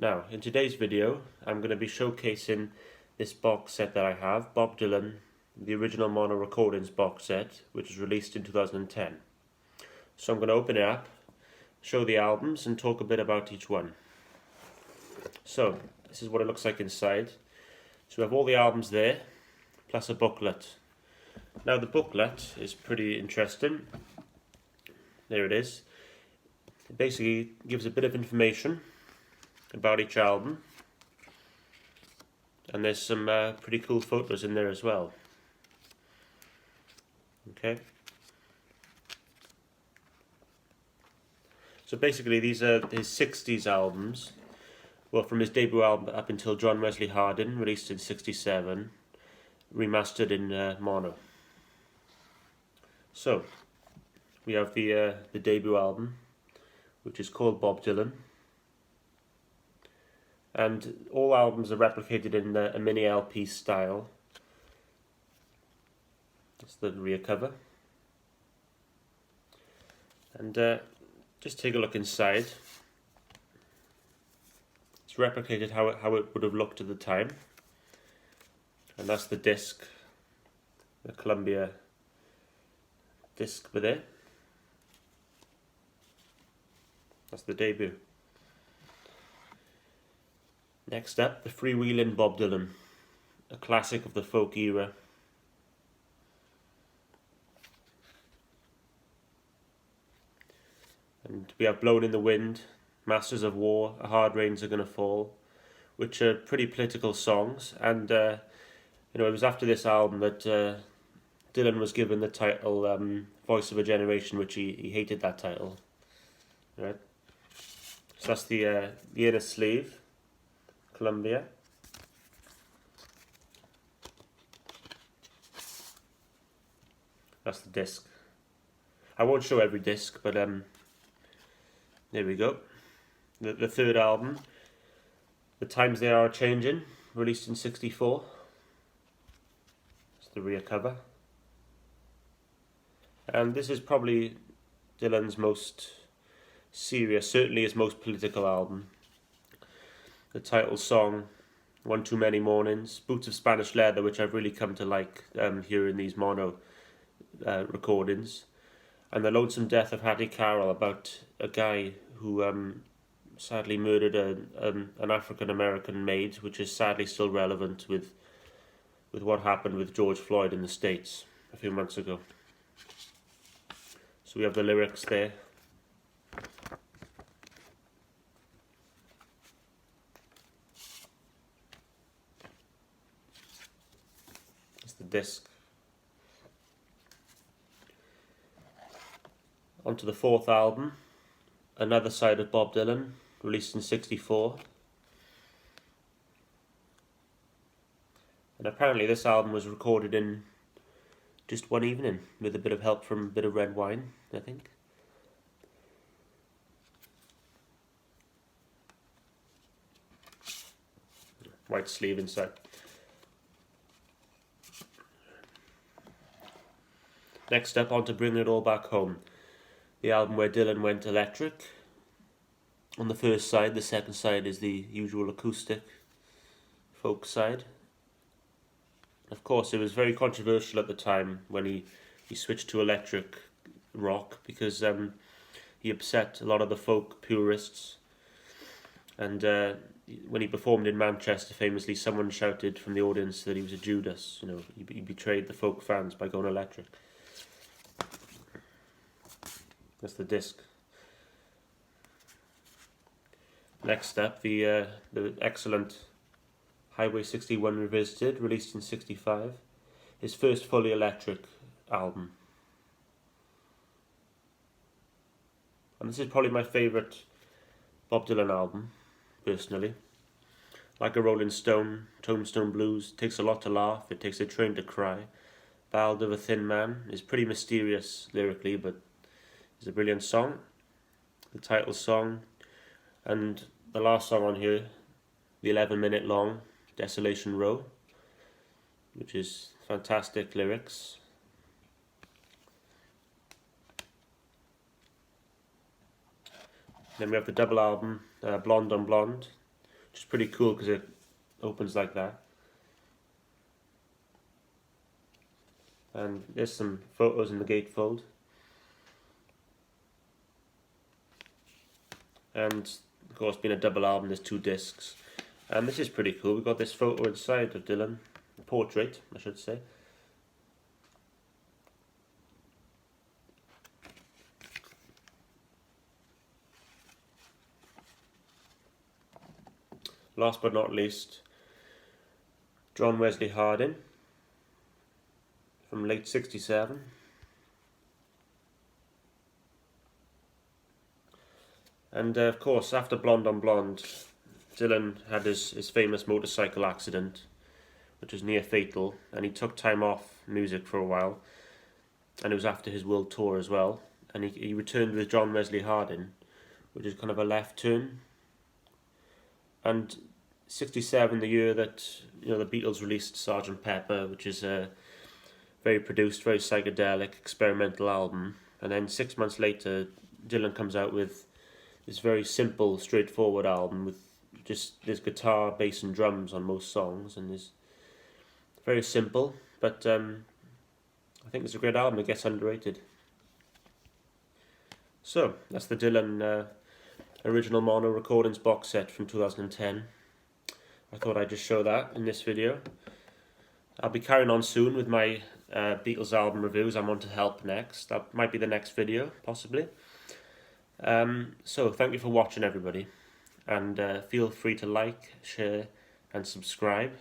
Now, in today's video, I'm going to be showcasing this box set that I have, Bob Dylan, the original Mono Recordings box set, which was released in 2010. So I'm going to open it up, show the albums, and talk a bit about each one. So, this is what it looks like inside. So we have all the albums there, plus a booklet. Now the booklet is pretty interesting. There it is. It basically gives a bit of information about each album, and there's some pretty cool photos in there as well. Okay. So basically these are his 60s albums. Well, from his debut album up until John Wesley Harding, released in '67, remastered in mono. So we have the debut album, which is called Bob Dylan, and all albums are replicated in a mini LP style. That's the rear cover, and just take a look inside. It's replicated how it would have looked at the time, and that's the disc, the Columbia disc with it. That's the debut. Next up, the Freewheelin' Bob Dylan, a classic of the folk era. And we have Blowin' in the Wind, Masters of War, A Hard Rains Are Gonna Fall, which are pretty political songs. And it was after this album that Dylan was given the title Voice of a Generation, which he hated that title. Right. So that's the inner sleeve, Columbia. That's the disc. I won't show every disc, but there we go. The third album, The Times They Are Changing, released in '64. That's the rear cover. And this is probably Dylan's most serious, certainly his most political album. The title song, One Too Many Mornings, Boots of Spanish Leather, which I've really come to like here in these mono recordings, and The Lonesome Death of Hattie Carroll, about a guy who sadly murdered an African-American maid, which is sadly still relevant with what happened with George Floyd in the States a few months ago. So we have the lyrics there. That's the disc. On to the fourth album, Another Side of Bob Dylan, released in '64. And apparently this album was recorded in just one evening, with a bit of help from a bit of red wine, I think. White sleeve inside. Next up, on to Bring It All Back Home, the album where Dylan went electric. On the first side, the second side is the usual acoustic folk side. Of course, it was very controversial at the time when he switched to electric rock, because he upset a lot of the folk purists. And when he performed in Manchester, famously, someone shouted from the audience that he was a Judas. He betrayed the folk fans by going electric. That's the disc. Next up, the excellent Highway 61 Revisited, released in '65. His first fully electric album. And this is probably my favourite Bob Dylan album, personally. Like a Rolling Stone, Tombstone Blues, Takes a Lot to Laugh, It Takes a Train to Cry. Ballad of a Thin Man is pretty mysterious lyrically, but it's a brilliant song. The title song, and the last song on here, the 11-minute long Desolation Row, which is fantastic lyrics. Then we have the double album, Blonde on Blonde, which is pretty cool because it opens like that. And there's some photos in the gatefold. And of course, being a double album, there's 2 discs. And this is pretty cool. We've got this photo inside of Dylan, portrait, I should say. Last but not least, John Wesley Harding from late '67. And of course, after Blonde on Blonde, Dylan had his famous motorcycle accident, which was near fatal, and he took time off music for a while, and it was after his world tour as well, and he returned with John Wesley Harding, which is kind of a left turn. And '67, the year that the Beatles released Sgt. Pepper, which is a very produced, very psychedelic, experimental album, and then 6 months later, Dylan comes out with this very simple, straightforward album with just this guitar, bass, and drums on most songs, and is very simple, but I think it's a great album. It gets underrated. So that's the Dylan original mono recordings box set from 2010. I thought I'd just show that in this video. I'll be carrying on soon with my Beatles album reviews. I'm on to Help next. That might be the next video, possibly. So thank you for watching, everybody, and feel free to like, share and subscribe.